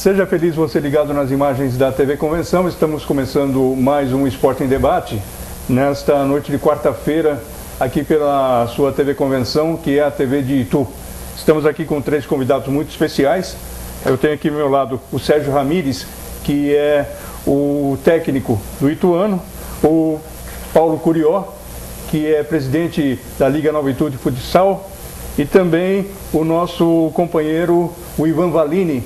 Seja feliz você ligado nas imagens da TV Convenção. Estamos começando mais um Esporte em Debate nesta noite de quarta-feira aqui pela sua TV Convenção, que é a TV de Itu. Estamos aqui com três convidados muito especiais. Eu tenho aqui ao meu lado o Sérgio Ramires, que é o técnico do Ituano, o Paulo Curió, que é presidente da Liga Nova Itu de Futsal, e também o nosso companheiro, o Ivan Valini,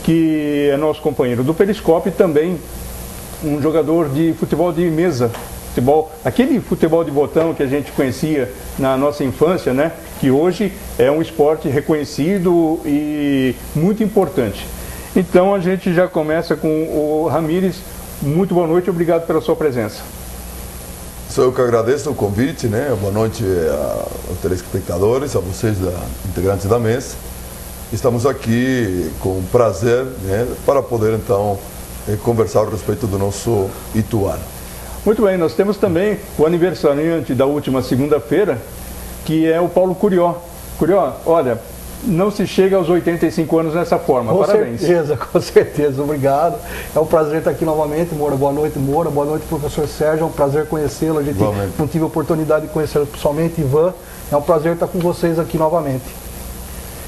que é nosso companheiro do Periscope, e também um jogador de futebol de mesa, aquele futebol de botão que a gente conhecia na nossa infância, né? Que hoje é um esporte reconhecido e muito importante. Então a gente já começa com o Ramires. Muito boa noite, obrigado pela sua presença. Sou eu que agradeço o convite, né? Boa noite aos telespectadores, a vocês, integrantes da mesa. Estamos aqui com prazer, né, para poder então conversar a respeito do nosso Ituano. Muito bem, nós temos também o aniversariante da última segunda-feira, que é o Paulo Curió. Curió, olha, não se chega aos 85 anos dessa forma, parabéns. Com certeza, obrigado. É um prazer estar aqui novamente, Moura. Boa noite, Moura. Boa noite, professor Sérgio. É um prazer conhecê-lo. A gente não tive a oportunidade de conhecê-lo pessoalmente, Ivan. É um prazer estar com vocês aqui novamente.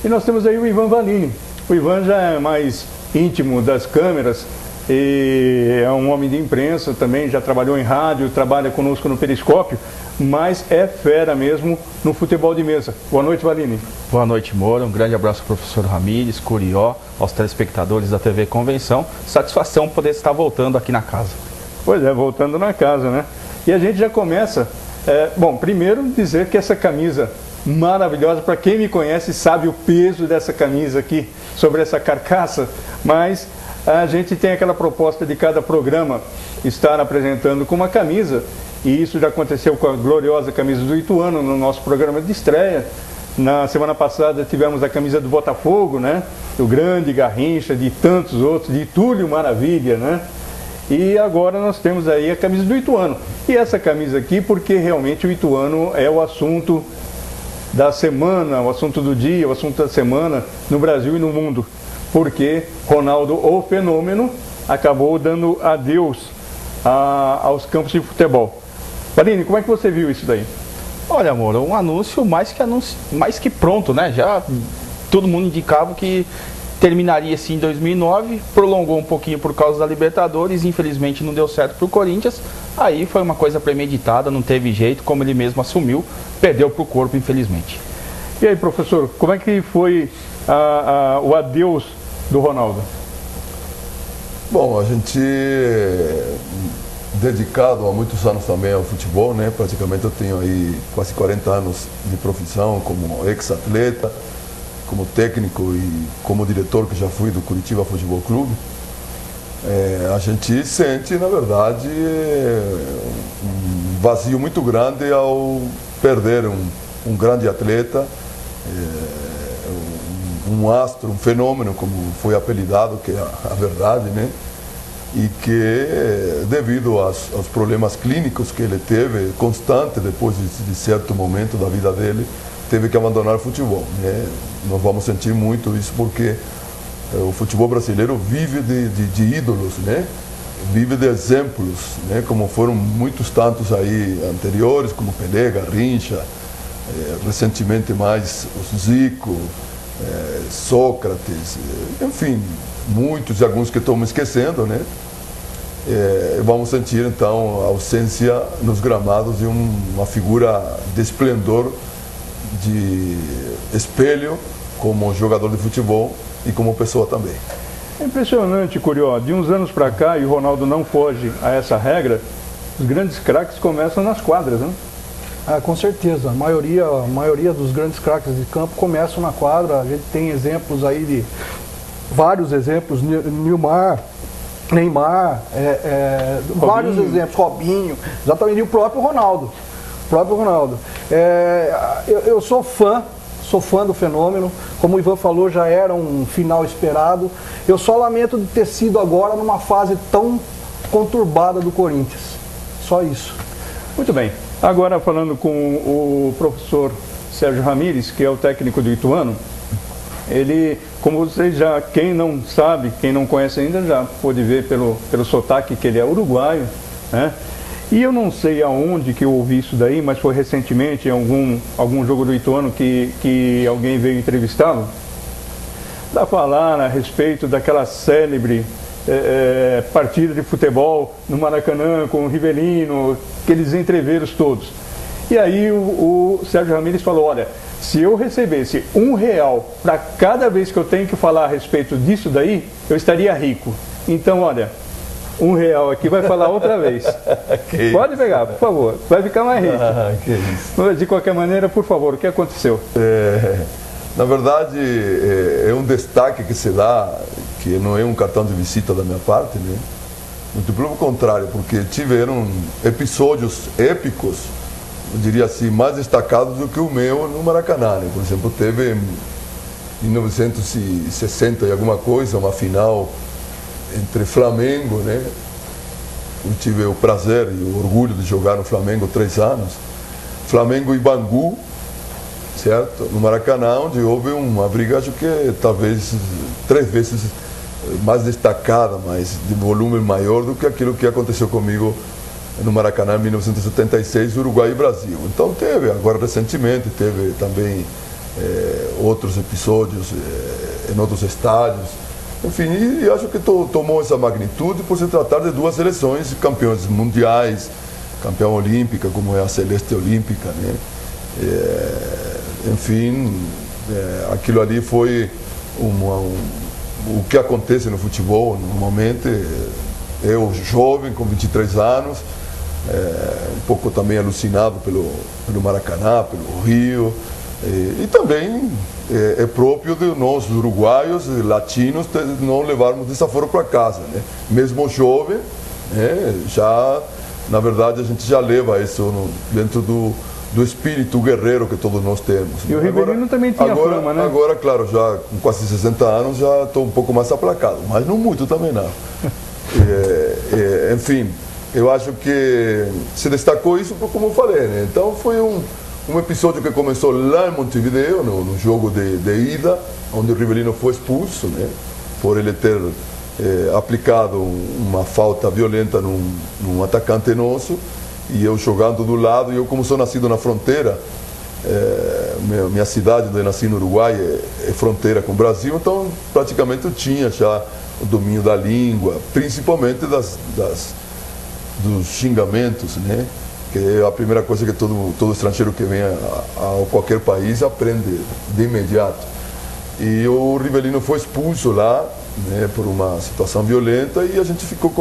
E nós temos aí o Ivan Valini. O Ivan já é mais íntimo das câmeras e é um homem de imprensa também, já trabalhou em rádio, trabalha conosco no Periscópio, mas é fera mesmo no futebol de mesa. Boa noite, Valini. Boa noite, Moura. Um grande abraço ao professor Ramires, Curió, aos telespectadores da TV Convenção. Satisfação poder estar voltando aqui na casa. Pois é, voltando na casa, né? E a gente já começa, bom, primeiro dizer que essa camisa maravilhosa, para quem me conhece sabe o peso dessa camisa aqui, sobre essa carcaça, mas a gente tem aquela proposta de cada programa estar apresentando com uma camisa, e isso já aconteceu com a gloriosa camisa do Ituano no nosso programa de estreia. Na semana passada tivemos a camisa do Botafogo, né? Do grande Garrincha, de tantos outros, de Túlio Maravilha, né? E agora nós temos aí a camisa do Ituano. E essa camisa aqui, porque realmente o Ituano é o assunto da semana, o assunto do dia, o assunto da semana no Brasil e no mundo. Porque Ronaldo, o fenômeno, acabou dando adeus aos campos de futebol. Valini, como é que você viu isso daí? Olha, amor, um anúncio mais que pronto, né? Já todo mundo indicava que terminaria assim em 2009, prolongou um pouquinho por causa da Libertadores, infelizmente não deu certo para o Corinthians. Aí foi uma coisa premeditada, não teve jeito, como ele mesmo assumiu, perdeu para o corpo, infelizmente. E aí, professor, como é que foi o adeus do Ronaldo? Bom, a gente dedicado há muitos anos também ao futebol, né? Praticamente eu tenho aí quase 40 anos de profissão como ex-atleta, como técnico e como diretor que já fui do Curitiba Futebol Clube. A gente sente, na verdade, um vazio muito grande ao perder um grande atleta, um astro, um fenômeno, como foi apelidado, que é a verdade, né? E que, devido aos problemas clínicos que ele teve, constante, depois de certo momento da vida dele, teve que abandonar o futebol, né? Nós vamos sentir muito isso porque o futebol brasileiro vive de ídolos, né? Vive de exemplos, né? Como foram muitos tantos aí anteriores, como Pelé, Garrincha, recentemente mais o Zico, Sócrates, enfim, muitos e alguns que estamos esquecendo, né? Vamos sentir então a ausência nos gramados de uma figura de esplendor, de espelho, como jogador de futebol e como pessoa também. É impressionante, Curió, de uns anos para cá, e o Ronaldo não foge a essa regra, os grandes craques começam nas quadras, né? Com certeza, a maioria dos grandes craques de campo começam na quadra. A gente tem exemplos aí de vários exemplos, Neymar, vários exemplos, Robinho, exatamente, e o próprio Ronaldo. Eu sou fã do fenômeno, como o Ivan falou, já era um final esperado. Eu só lamento de ter sido agora numa fase tão conturbada do Corinthians, só isso. Muito bem, agora falando com o professor Sérgio Ramires, que é o técnico do Ituano, ele como vocês já, quem não sabe, quem não conhece ainda, já pôde ver pelo sotaque que ele é uruguaio, né? E eu não sei aonde que eu ouvi isso daí, mas foi recentemente em algum jogo do Ituano que alguém veio entrevistá-lo, para falar a respeito daquela célebre partida de futebol no Maracanã com o Rivelino, aqueles entreveros todos. E aí o Sérgio Ramírez falou, olha, se eu recebesse R$1 para cada vez que eu tenho que falar a respeito disso daí, eu estaria rico. Então, olha, R$1 aqui vai falar outra vez. Pode pegar, por favor, vai ficar mais rico. Que isso. Mas, de qualquer maneira, por favor, o que aconteceu? Na verdade, é um destaque que se dá, que não é um cartão de visita da minha parte, né? Muito pelo contrário, porque tiveram episódios épicos, eu diria assim, mais destacados do que o meu no Maracanã, né? Por exemplo, teve em 1960 e alguma coisa, uma final entre Flamengo, né? Eu tive o prazer e o orgulho de jogar no Flamengo 3 anos. Flamengo e Bangu, certo? No Maracanã, onde houve uma briga, acho que talvez 3 vezes mais destacada, mas de volume maior do que aquilo que aconteceu comigo no Maracanã em 1976, Uruguai e Brasil. Então teve, agora recentemente, teve também outros episódios em outros estádios. Enfim, e acho que tomou essa magnitude por se tratar de 2 seleções campeões mundiais, campeã olímpica, como é a Celeste Olímpica, né? Enfim, aquilo ali foi o que acontece no futebol normalmente. Eu, jovem, com 23 anos, um pouco também alucinado pelo Maracanã, pelo Rio, e também é próprio de nós, uruguaios e latinos, não levarmos desaforo para casa, né? Mesmo jovem, já, na verdade, a gente já leva isso dentro do espírito guerreiro que todos nós temos. E o Rivelino também tinha fama, né? Agora, claro, já com quase 60 anos, já estou um pouco mais aplacado, mas não muito também não. Enfim, eu acho que se destacou isso, como eu falei, né? Então foi um episódio que começou lá em Montevideo, no jogo de ida, onde o Rivelino foi expulso, né? Por ele ter aplicado uma falta violenta num atacante nosso. E eu jogando do lado, e eu, como sou nascido na fronteira, minha cidade onde eu nasci no Uruguai é fronteira com o Brasil, então praticamente eu tinha já o domínio da língua, principalmente dos xingamentos, né? Que é a primeira coisa que todo estrangeiro que vem a qualquer país aprende de imediato. E o Rivelino foi expulso lá, né, por uma situação violenta, e a gente ficou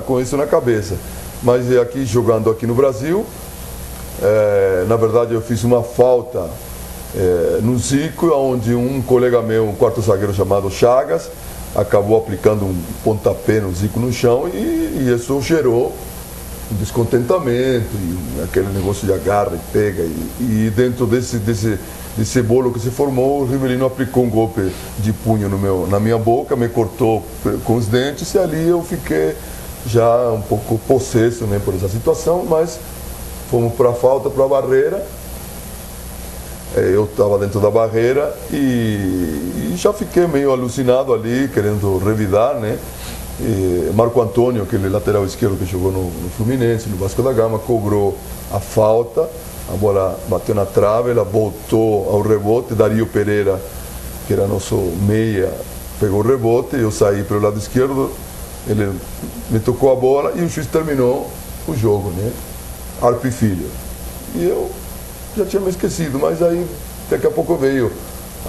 com isso na cabeça. Mas aqui, jogando aqui no Brasil, na verdade eu fiz uma falta no Zico, onde um colega meu, um quarto zagueiro chamado Chagas, acabou aplicando um pontapé no Zico no chão, e isso gerou um descontentamento, e aquele negócio de agarra e pega, e dentro desse bolo que se formou, o Rivelino aplicou um golpe de punho na minha boca, me cortou com os dentes, e ali eu fiquei já um pouco possesso, né, por essa situação, mas fomos para a falta, para a barreira. Eu estava dentro da barreira e já fiquei meio alucinado ali, querendo revidar, né? E Marco Antônio, aquele lateral esquerdo que jogou no Fluminense, no Vasco da Gama, cobrou a falta, a bola bateu na trave, ela voltou ao rebote, Dario Pereira, que era nosso meia, pegou o rebote, eu saí pelo lado esquerdo, ele me tocou a bola e o juiz terminou o jogo, né? Arpe Filho. E eu já tinha me esquecido, mas aí daqui a pouco veio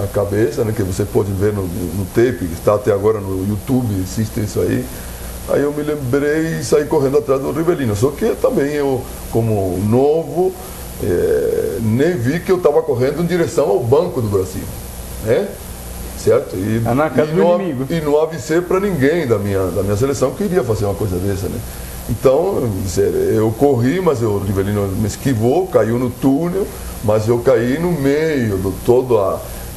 a cabeça, né, que você pode ver no tape, que está até agora no YouTube, existe isso aí. Aí eu me lembrei e saí correndo atrás do Rivelino. Só que também eu, como novo, nem vi que eu estava correndo em direção ao Banco do Brasil, né? Certo? E não avisei para ninguém da minha seleção que iria fazer uma coisa dessa, né? Então, eu corri, mas o Rivelino me esquivou, caiu no túnel, mas eu caí no meio de todo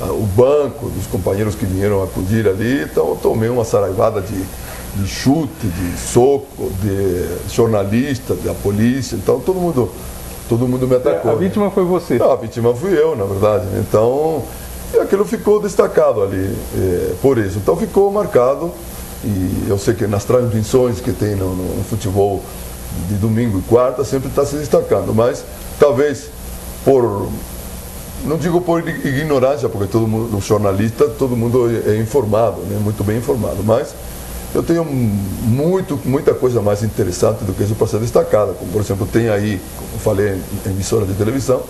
o banco, dos companheiros que vieram acudir ali. Então eu tomei uma saraivada de chute, de soco, de jornalista, da polícia. Então todo mundo me atacou. A vítima foi você? Não, a vítima fui eu, na verdade. Então E aquilo ficou destacado ali, por isso. Então ficou marcado, e eu sei que nas transmissões que tem no futebol de domingo e quarta sempre está se destacando, mas talvez não digo por ignorância, porque todo mundo, o jornalista, todo mundo é informado, né, muito bem informado, mas eu tenho muita coisa mais interessante do que isso para ser destacada, como por exemplo tem aí, como eu falei em emissora de televisão,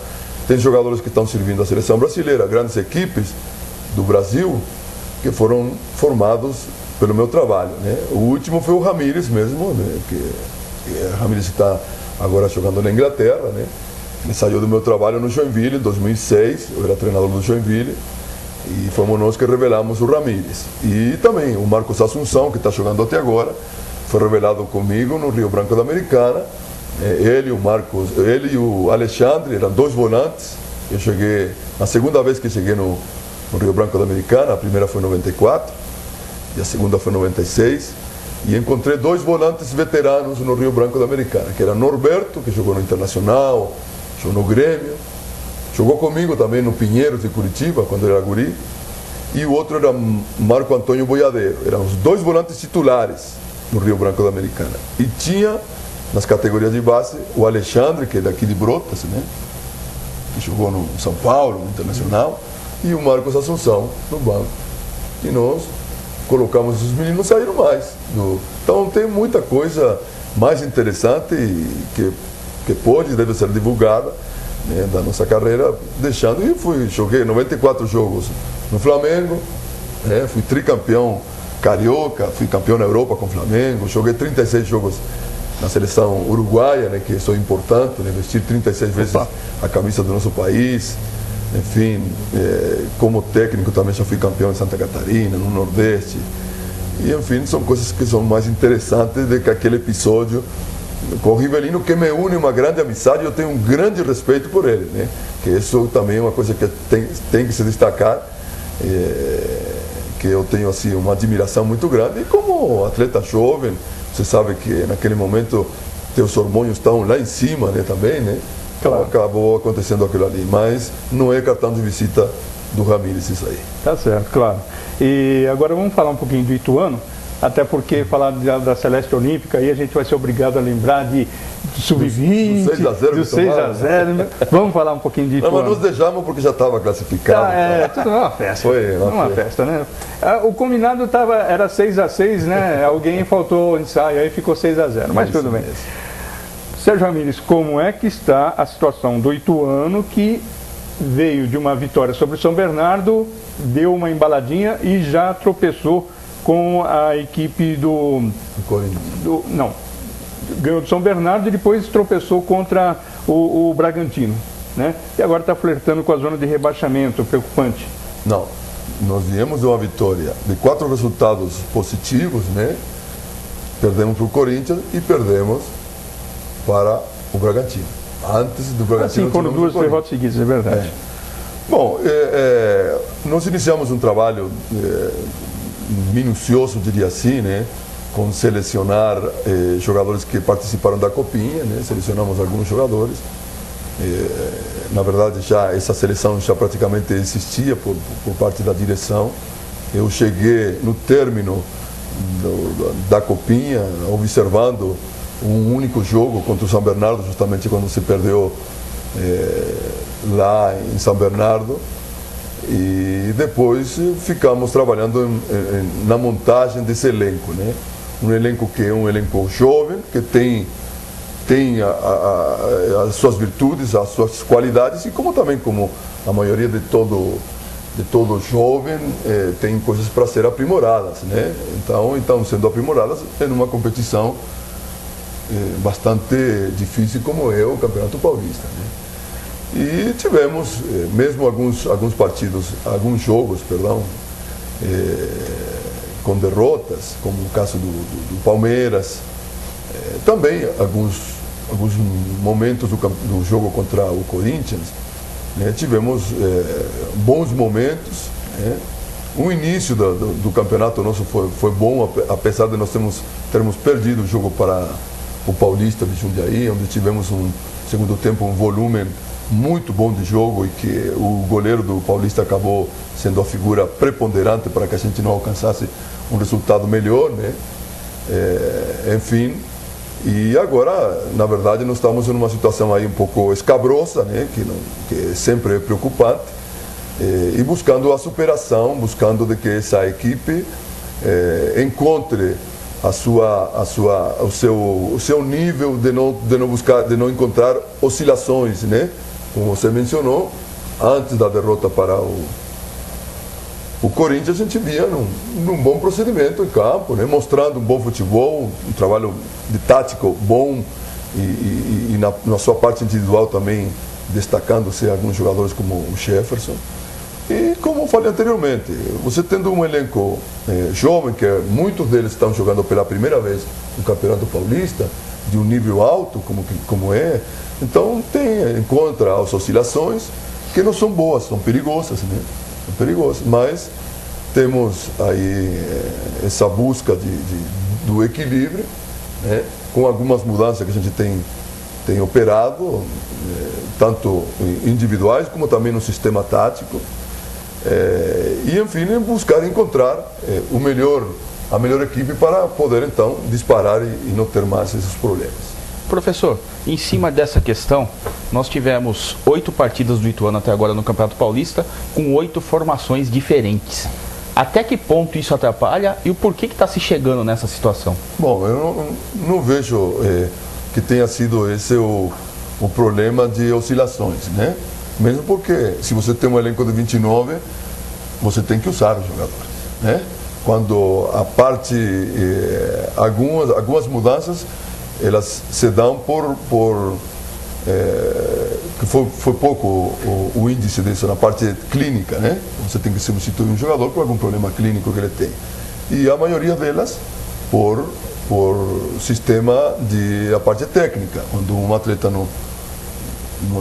tem jogadores que estão servindo a seleção brasileira, grandes equipes do Brasil, que foram formados pelo meu trabalho, né? O último foi o Ramírez mesmo, né? O Ramírez está agora jogando na Inglaterra, né? Ele saiu do meu trabalho no Joinville em 2006, eu era treinador do Joinville, e fomos nós que revelamos o Ramírez. E também o Marcos Assunção, que está jogando até agora, foi revelado comigo no Rio Branco da Americana. Ele e o Alexandre eram 2 volantes. Eu cheguei, a segunda vez que cheguei no Rio Branco da Americana, a primeira foi em 94 e a segunda foi em 96, e encontrei 2 volantes veteranos no Rio Branco da Americana, que era Norberto, que jogou no Internacional, jogou no Grêmio, jogou comigo também no Pinheiros de Curitiba, quando era guri, e o outro era Marco Antônio Boiadeiro. Eram os 2 volantes titulares no Rio Branco da Americana. E tinha nas categorias de base o Alexandre, que é daqui de Brotas, né? Que jogou no São Paulo, no Internacional, e o Marcos Assunção no banco. E nós colocamos os meninos, não saíram mais. Então tem muita coisa mais interessante que pode e deve ser divulgada, né, da nossa carreira, deixando. E joguei 94 jogos no Flamengo, né, fui tricampeão carioca, fui campeão na Europa com o Flamengo, joguei 36 jogos na seleção uruguaia, né, que isso é importante, né, vestir 36 vezes a camisa do nosso país. Enfim, como técnico também já fui campeão em Santa Catarina, no Nordeste. E enfim, são coisas que são mais interessantes do que aquele episódio com o Rivelino, que me une uma grande amizade e eu tenho um grande respeito por ele, né? Que isso também é uma coisa que tem que se destacar, que eu tenho assim uma admiração muito grande. E como atleta jovem, você sabe que naquele momento teus hormônios estão lá em cima, né, também, né? Claro. Acabou acontecendo aquilo ali, mas não é cartão de visita do Ramírez isso aí. Tá certo, claro. E agora vamos falar um pouquinho do Ituano, até porque falar da Celeste Olímpica aí a gente vai ser obrigado a lembrar de Sub-20, do 6-0. Vamos falar um pouquinho de Ituano. Não, mas nos deixamos porque já estava classificado. Tudo uma festa. Foi uma festa, né? O combinado era 6-6, né? Alguém faltou o ensaio, aí ficou 6-0, mas tudo bem. Sérgio Ramírez, como é que está a situação do Ituano, que veio de uma vitória sobre o São Bernardo, deu uma embaladinha e já tropeçou com a equipe do Corinthians? Não, ganhou do São Bernardo e depois tropeçou contra o Bragantino, né? E agora está flertando com a zona de rebaixamento, preocupante. Não, nós viemos de uma vitória de 4 resultados positivos, né? Perdemos para o Corinthians e perdemos para o Bragantino. Antes do Bragantino. Assim, foram 2 derrotas seguidas, é verdade. Bom, nós iniciamos um trabalho minucioso, diria assim, né? Com selecionar jogadores que participaram da Copinha, né? Selecionamos alguns jogadores. Na verdade, essa seleção já praticamente existia por parte da direção. Eu cheguei no término da Copinha, observando um único jogo contra o São Bernardo, justamente quando se perdeu lá em São Bernardo, e depois ficamos trabalhando na montagem desse elenco, né? Um elenco que é um elenco jovem, que tem as suas virtudes, as suas qualidades, e como a maioria de todo jovem, tem coisas para ser aprimoradas, né? Então sendo aprimoradas em uma competição bastante difícil como é o Campeonato Paulista, né? E tivemos mesmo alguns partidos, alguns jogos, com derrotas, como o caso do Palmeiras, também alguns momentos do jogo contra o Corinthians, né? Tivemos bons momentos, né? O início do campeonato nosso foi bom, apesar de nós termos perdido o jogo para o Paulista de Jundiaí, onde tivemos um segundo tempo, um volume muito bom de jogo e que o goleiro do Paulista acabou sendo a figura preponderante para que a gente não alcançasse um resultado melhor, né? Enfim, e agora, na verdade, nós estamos em uma situação aí um pouco escabrosa, né? Que sempre é preocupante, e buscando a superação, buscando de que essa equipe encontre o seu nível de não encontrar oscilações, né? Como você mencionou, antes da derrota para o Corinthians, a gente via num bom procedimento em campo, né? Mostrando um bom futebol, um trabalho de tático bom e na sua parte individual também destacando-se alguns jogadores como o Jefferson. E como eu falei anteriormente, você tendo um elenco jovem, que muitos deles estão jogando pela primeira vez no Campeonato Paulista, de um nível alto como é, então encontra as oscilações que não são boas, são perigosas, né? São perigosas, mas temos aí essa busca do equilíbrio, né? Com algumas mudanças que a gente tem operado, tanto individuais como também no sistema tático. E enfim, buscar encontrar a melhor equipe para poder então disparar e não ter mais esses problemas. Professor, em cima dessa questão, nós tivemos 8 partidas do Ituano até agora no Campeonato Paulista, com 8 formações diferentes. Até que ponto isso atrapalha e o porquê que está se chegando nessa situação? Bom, eu não vejo que tenha sido esse o problema de oscilações, né? Mesmo porque, se você tem um elenco de 29, você tem que usar os jogadores, né? Quando a parte, algumas mudanças, elas se dão que foi pouco o índice disso na parte clínica, né? Você tem que substituir um jogador por algum problema clínico que ele tem. E a maioria delas por sistema a parte técnica, quando um atleta não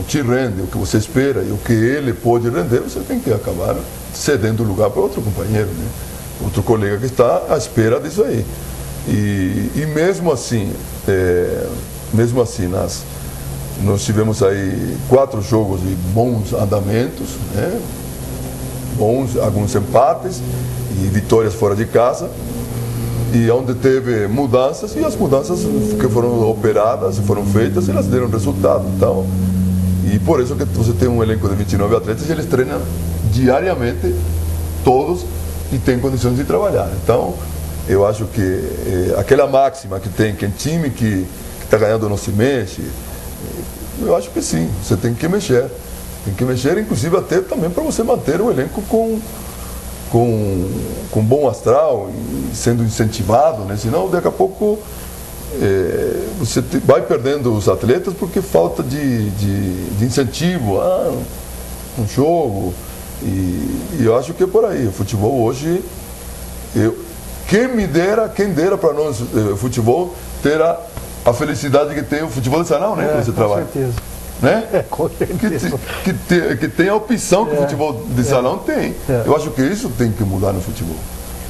te rende o que você espera e o que ele pode render, você tem que acabar cedendo lugar para outro companheiro, né? Outro colega que está à espera disso aí. E mesmo assim, nós tivemos aí 4 jogos de bons andamentos, né? Alguns empates e vitórias fora de casa, e onde teve mudanças, e as mudanças que foram operadas e foram feitas, elas deram resultado. Então, e por isso que você tem um elenco de 29 atletas e eles treinam diariamente, todos, e têm condições de trabalhar. Então, eu acho que aquela máxima que tem, que time que está ganhando não se mexe, eu acho que sim, você tem que mexer. Tem que mexer, inclusive até também para você manter o elenco com bom astral e sendo incentivado, né? Senão daqui a pouco você vai perdendo os atletas porque falta de incentivo um jogo, e eu acho que é por aí. O futebol hoje, quem dera para nós, o futebol, ter a felicidade que tem o futebol de salão, né? Que você trabalha. Com certeza. Né? Com certeza. Que tem a opção que o futebol de salão tem. Eu acho que isso tem que mudar no futebol,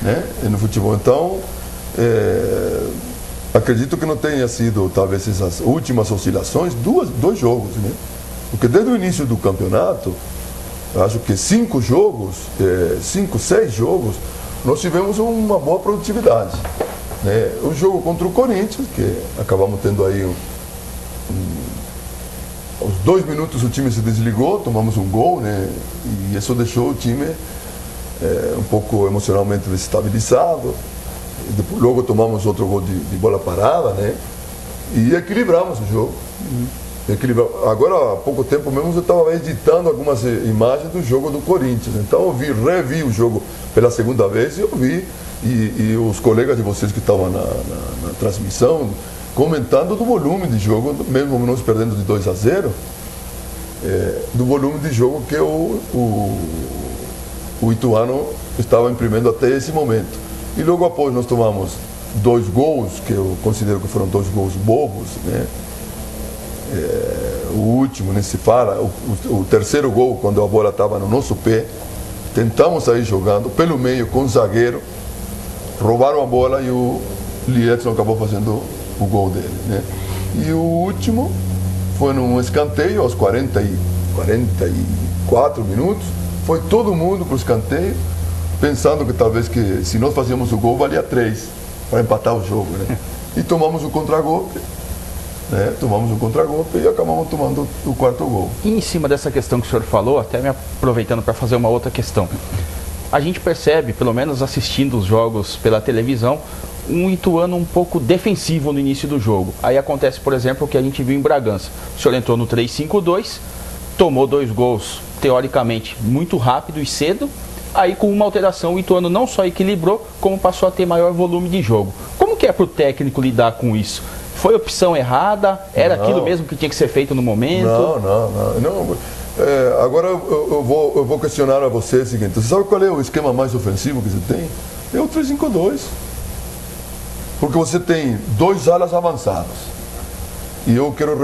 né? E no futebol, então, acredito que não tenha sido, talvez, essas últimas oscilações, dois jogos, né? Porque desde o início do campeonato, eu acho que 5, 6 jogos, nós tivemos uma boa produtividade, né? O jogo contra o Corinthians, que acabamos tendo aí aos 2 minutos o time se desligou, tomamos um gol, né? E isso deixou o time um pouco emocionalmente desestabilizado. Depois, logo tomamos outro gol de bola parada, né? E equilibramos o jogo. Agora, há pouco tempo mesmo, eu estava editando algumas imagens do jogo do Corinthians. Então, eu revi o jogo pela segunda vez e eu vi, e os colegas de vocês que estavam na transmissão, comentando do volume de jogo, mesmo nós perdendo de 2-0, do volume de jogo que o Ituano estava imprimindo até esse momento. E logo após nós tomamos 2 gols, que eu considero que foram 2 gols bobos, né? O último, nem se fala, o terceiro gol, quando a bola estava no nosso pé, tentamos sair jogando pelo meio com o zagueiro, roubaram a bola e o Lietzson acabou fazendo o gol dele, né? E o último foi num escanteio aos 45 44 minutos, foi todo mundo para o escanteio, pensando que talvez que se nós fazíamos o gol, valia 3 para empatar o jogo, né? E tomamos o contragolpe, né? Tomamos o contragolpe e acabamos tomando o quarto gol. E em cima dessa questão que o senhor falou, até me aproveitando para fazer uma outra questão, a gente percebe, pelo menos assistindo os jogos pela televisão, um Ituano um pouco defensivo no início do jogo. Aí acontece, por exemplo, o que a gente viu em Bragança. O senhor entrou no 3-5-2, tomou 2 gols, teoricamente, muito rápido e cedo. Aí, com uma alteração, o Ituano não só equilibrou, como passou a ter maior volume de jogo. Como que é para o técnico lidar com isso? Foi opção errada? Era aquilo mesmo que tinha que ser feito no momento? Não. Agora eu vou questionar a você o seguinte: você sabe qual é o esquema mais ofensivo que você tem? É o 3-5-2. Porque você tem 2 alas avançadas. E eu quero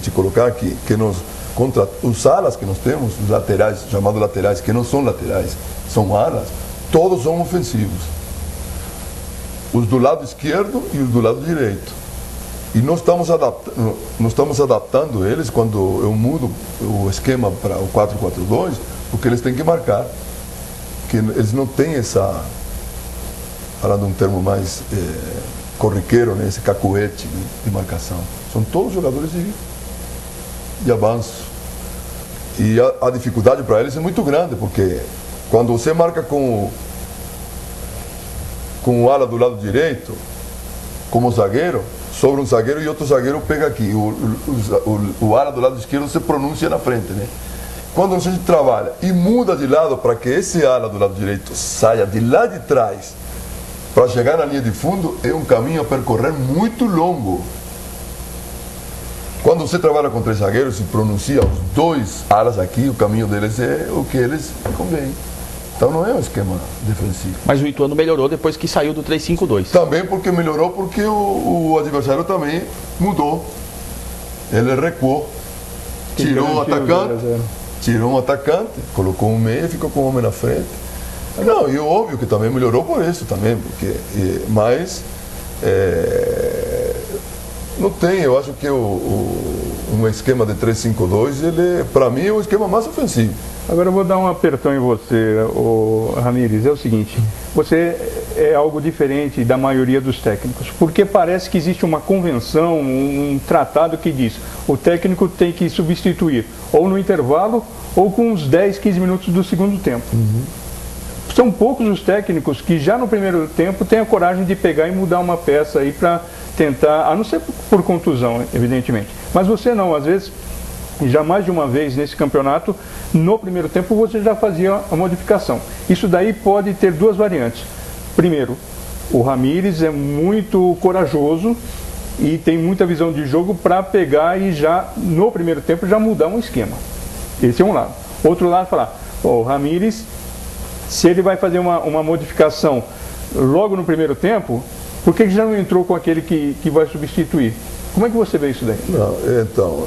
te colocar aqui, que contra os alas que nós temos, os laterais, chamados laterais, que não são laterais, são alas, todos são ofensivos. Os do lado esquerdo e os do lado direito. E nós estamos adaptando eles quando eu mudo o esquema para o 4-4-2, porque eles têm que marcar. Que eles não têm essa, falando um termo mais corriqueiro, né, esse cacuete de marcação. São todos jogadores de avanço. E a dificuldade para eles é muito grande, porque quando você marca com o ala do lado direito, como zagueiro, sobra um zagueiro e outro zagueiro pega aqui. O ala do lado esquerdo se pronuncia na frente, né? Quando a gente trabalha e muda de lado para que esse ala do lado direito saia de lá de trás para chegar na linha de fundo, é um caminho a percorrer muito longo. Quando você trabalha com 3 zagueiros e pronuncia os 2 alas aqui, o caminho deles é o que eles convém. Então não é um esquema defensivo. Mas o Ituano melhorou depois que saiu do 3-5-2. Também porque melhorou, porque o adversário também mudou. Ele recuou. Tirou um atacante, colocou um meia e ficou com o homem na frente. Não, e óbvio que também melhorou por isso também, porque, mas não tem, eu acho que um esquema de 3-5-2, ele, para mim, é o esquema mais ofensivo. Agora eu vou dar um apertão em você, Ramírez. É o seguinte, você é algo diferente da maioria dos técnicos, porque parece que existe uma convenção, um tratado que diz o técnico tem que substituir ou no intervalo ou com uns 10, 15 minutos do segundo tempo. São poucos os técnicos que já no primeiro tempo têm a coragem de pegar e mudar uma peça aí para tentar, a não ser por contusão, evidentemente. Mas você não, às vezes, já mais de uma vez nesse campeonato, no primeiro tempo você já fazia a modificação. Isso daí pode ter 2 variantes. Primeiro, o Ramírez é muito corajoso e tem muita visão de jogo para pegar e já, no primeiro tempo, já mudar um esquema. Esse é um lado. Outro lado, falar, o Ramírez, se ele vai fazer uma modificação logo no primeiro tempo, por que já não entrou com aquele que vai substituir? Como é que você vê isso daí? Não, então,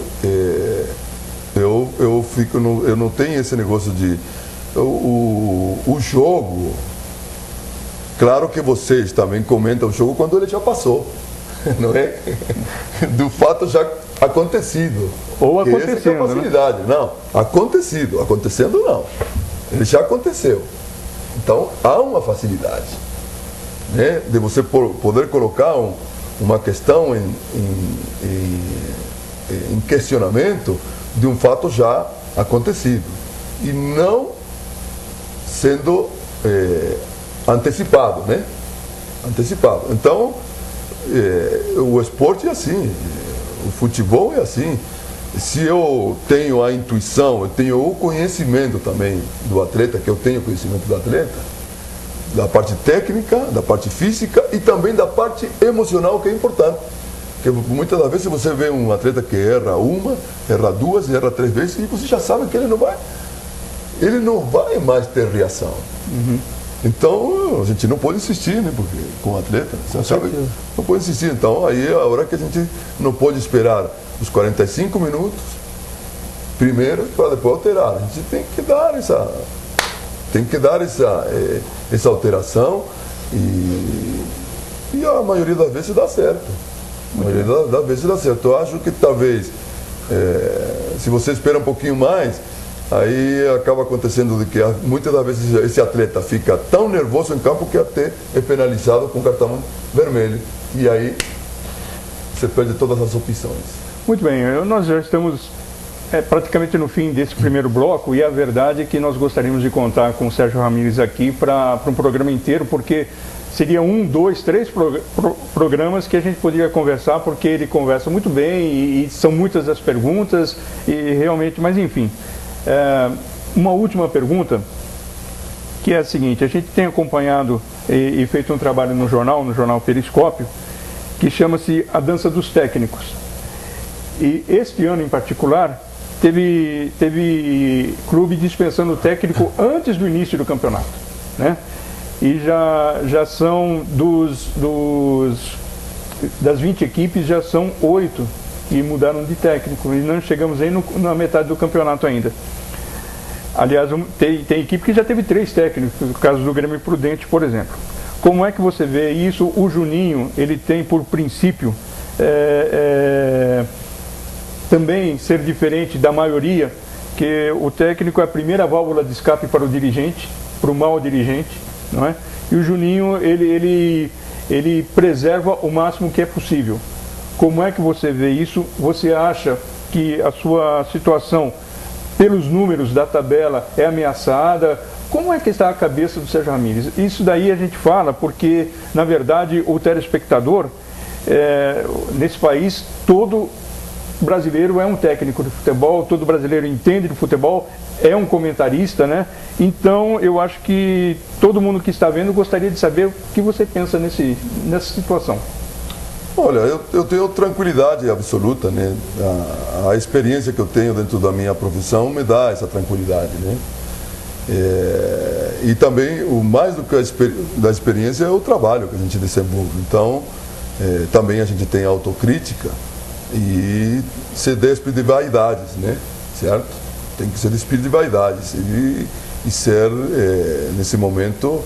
eu não tenho esse negócio de... O jogo, claro que vocês também comentam o jogo quando ele já passou, não é? Do fato já acontecido. Ou acontecendo, essa é a facilidade, né? Não, acontecendo não. Ele já aconteceu. Então, há uma facilidade, né, de você poder colocar uma questão em questionamento de um fato já acontecido e não sendo antecipado, né? Antecipado. Então, o esporte é assim, o futebol é assim. Se eu tenho a intuição, eu tenho o conhecimento também do atleta, que eu tenho conhecimento do atleta, da parte técnica, da parte física e também da parte emocional, que é importante. Porque muitas das vezes você vê um atleta que erra 1, erra 2, erra 3 vezes e você já sabe que ele não vai mais ter reação. Então a gente não pode insistir, né? Porque com o atleta, você sabe, não pode insistir. Então aí é a hora que a gente não pode esperar os 45 minutos primeiro para depois alterar. A gente tem que dar essa alteração e a maioria das vezes dá certo. A maioria das vezes dá certo. Eu acho que talvez Se você espera um pouquinho mais, aí acaba acontecendo de que muitas das vezes esse atleta fica tão nervoso em campo que até é penalizado com cartão vermelho. E aí você perde todas as opções. Muito bem, nós já estamos praticamente no fim desse primeiro bloco, e a verdade é que nós gostaríamos de contar com o Sérgio Ramírez aqui para um programa inteiro, porque seria 1, 2, 3 programas que a gente poderia conversar, porque ele conversa muito bem e são muitas as perguntas, e realmente, mas enfim. Uma última pergunta, que é a seguinte: a gente tem acompanhado e feito um trabalho no jornal Periscópio, que chama-se A Dança dos Técnicos. E este ano em particular, teve clube dispensando o técnico antes do início do campeonato, né? E já são das 20 equipes, já são 8 que mudaram de técnico, e não chegamos aí na metade do campeonato ainda. Aliás, tem equipe que já teve 3 técnicos, no caso do Grêmio Prudente, por exemplo. Como é que você vê isso? O Juninho, ele tem por princípio também ser diferente da maioria, que o técnico é a primeira válvula de escape para o dirigente, para o mau dirigente, não é? E o Juninho, ele preserva o máximo que é possível. Como é que você vê isso? Você acha que a sua situação, pelos números da tabela, é ameaçada? Como é que está a cabeça do Sérgio Ramírez? Isso daí a gente fala porque, na verdade, o telespectador, nesse país, todo brasileiro é um técnico de futebol, todo brasileiro entende de futebol, é um comentarista, né? Então, eu acho que todo mundo que está vendo gostaria de saber o que você pensa nessa situação. Olha, eu tenho tranquilidade absoluta, né? A experiência que eu tenho dentro da minha profissão me dá essa tranquilidade, né? E também, o mais do que da experiência é o trabalho que a gente desenvolve. Então, também a gente tem autocrítica e se despe de vaidades, né? Certo? Tem que se despir de vaidades e ser, nesse momento,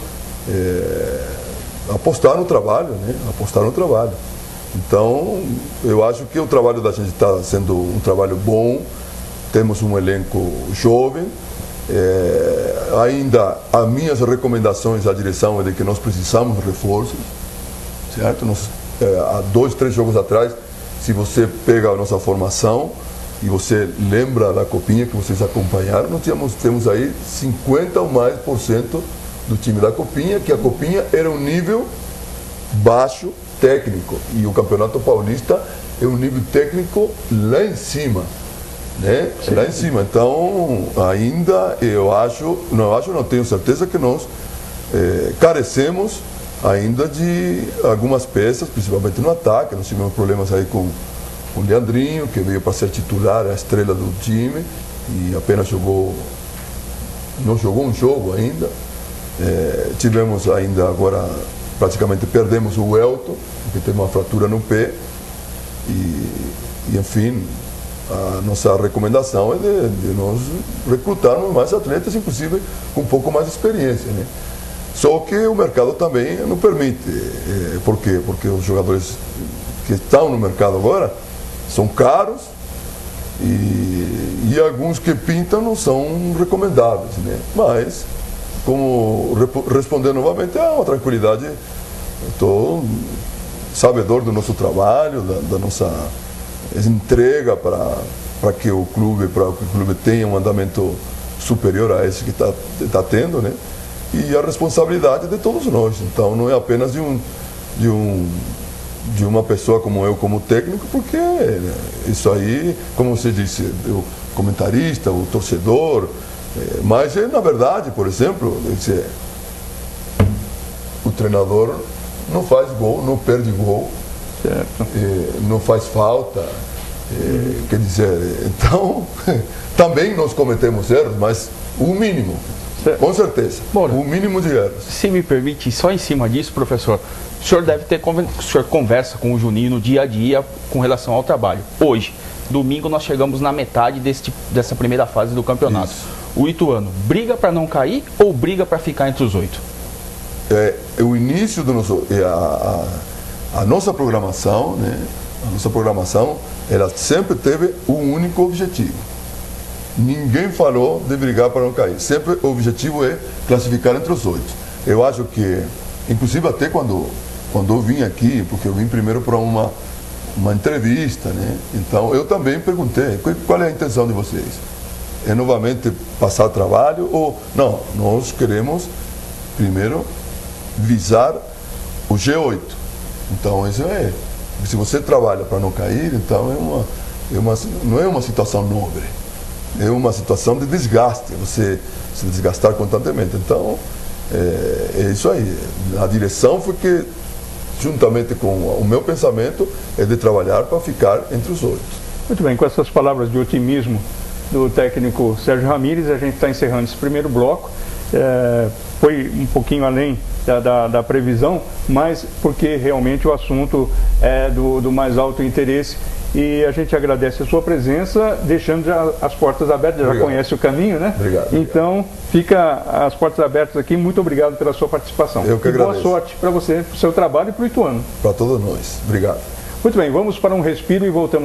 apostar no trabalho, né? Apostar no trabalho. Então, eu acho que o trabalho da gente está sendo um trabalho bom, temos um elenco jovem, ainda as minhas recomendações à direção é de que nós precisamos de reforços, certo? Há 2, 3 jogos atrás, se você pega a nossa formação e você lembra da Copinha que vocês acompanharam, nós temos aí 50% ou mais do time da Copinha, que a Copinha era um nível baixo técnico, e o Campeonato Paulista é um nível técnico lá em cima, né? Sim. Lá em cima. Então, ainda não tenho certeza que nós carecemos ainda de algumas peças, principalmente no ataque. Nós tivemos problemas aí com o Leandrinho, que veio para ser titular, a estrela do time, e apenas não jogou um jogo ainda. Tivemos ainda agora, praticamente perdemos o Elton, que teve uma fratura no pé, e enfim, a nossa recomendação é de nós recrutarmos mais atletas, inclusive com um pouco mais de experiência, né? Só que o mercado também não permite. Por quê? Porque os jogadores que estão no mercado agora são caros e alguns que pintam não são recomendáveis, né? Mas, como respondendo novamente, é uma tranquilidade. Estou sabedor do nosso trabalho, da nossa entrega para que o clube tenha um andamento superior a esse que está tendo, né? E a responsabilidade de todos nós. Então, não é apenas de uma pessoa como eu, como técnico, porque isso aí, como você disse, o comentarista, o torcedor, mas na verdade, por exemplo, o treinador não faz gol, não perde gol, não faz falta, quer dizer, então também nós cometemos erros, mas o mínimo, com certeza, o mínimo de erros. Se me permite, só em cima disso, professor, o senhor deve ter o senhor conversa com o Juninho no dia a dia com relação ao trabalho. Hoje, domingo, nós chegamos na metade dessa primeira fase do campeonato. Isso. O Ituano briga para não cair ou briga para ficar entre os 8? O início do nosso, a nossa programação, né, a nossa programação, ela sempre teve um único objetivo. Ninguém falou de brigar para não cair. Sempre o objetivo é classificar entre os 8. Eu acho que, inclusive até quando eu vim aqui, porque eu vim primeiro para uma entrevista, né? Então eu também perguntei, qual é a intenção de vocês? É novamente passar trabalho ou não? Nós queremos primeiro visar o G8. Então isso é, se você trabalha para não cair, então não é uma situação nobre. É uma situação de desgaste, você se desgastar constantemente. Então, é isso aí. A direção foi que, juntamente com o meu pensamento, é de trabalhar para ficar entre os 8. Muito bem, com essas palavras de otimismo do técnico Sérgio Ramírez, a gente está encerrando esse primeiro bloco. Foi um pouquinho além da previsão, mas porque realmente o assunto é do mais alto interesse. E a gente agradece a sua presença, deixando já as portas abertas, já conhece o caminho, né? Obrigado. Então, fica as portas abertas aqui. Muito obrigado pela sua participação. Eu que agradeço. Boa sorte para você, para o seu trabalho e para o Ituano. Para todos nós. Obrigado. Muito bem, vamos para um respiro e voltamos.